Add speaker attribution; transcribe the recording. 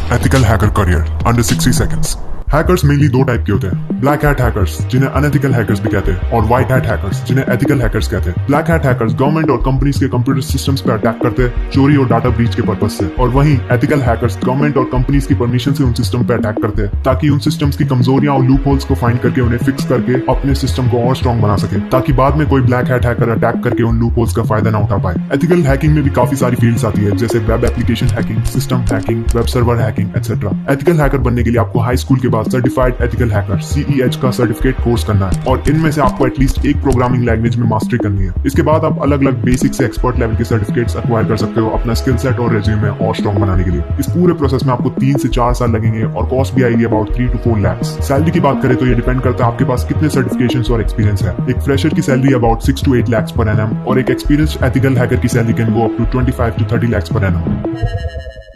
Speaker 1: Ethical hacker career under 60 seconds. Hackers mainly दो type के होते हैं, ब्लैक हैट हैकर्स जिन्हें अनएथिकल हैकर्स भी कहते हैं और व्हाइट हैट हैकर्स जिन्हें एथिकल हैकर्स कहते हैं। ब्लैक हैट हैकर्स गवर्नमेंट और कंपनीज के कंप्यूटर सिस्टम्स पर अटैक करते हैं चोरी और डाटा ब्रीच के पर्पज से, और वहीं एथिकल हैकर्स गवर्नमेंट और कंपनीज की परमिशन से उन सिस्टम पर अटैक करते हैं ताकि उन सिस्टम्स की कमजोरियां और लूप होल्स को फाइंड करके उन्हें फिक्स करके अपने सिस्टम को और स्ट्रॉन्ग बना सके, ताकि बाद में कोई ब्लैक हैट हैकर अटैक करके उन लूप होल्स का फायदा ना उठा पाए। एथिकल हैकिंग में भी काफी सारी फील्ड्स आती है, जैसे web application hacking, system hacking, web server hacking etcetera. Ethical hacker बनने के लिए आपको हाई स्कूल के बाद सर्टिफाइड एथिकल हैकर CEH का सर्टिफिकेट कोर्स करना है, और इनमें से आपको एटलीस्ट एक प्रोग्रामिंग लैंग्वेज में मास्टरी करनी है। इसके बाद आप अलग अलग बेसिक से एक्सपर्ट लेवल के सर्टिफिकेट्स अक्वायर कर सकते हो अपना स्किल सेट और रेज्यूमे और स्ट्रॉन्ग बनाने के लिए। इस पूरे प्रोसेस में आपको 3 से 4 साल लगेंगे और कॉस्ट भी आएगी अबाउट 3 to 4 lakhs। सैलरी की बात करें तो ये डिपेंड करता है आपके पास कितने सर्टिफिकेशंस और एक्सपीरियंस है। एक फ्रेशर की salary about 6 to 8 lakhs per annum और एक एक्सपीरियंस्ड एथिकल हैकर की salary can go up to 25 to 30 lakhs per annum।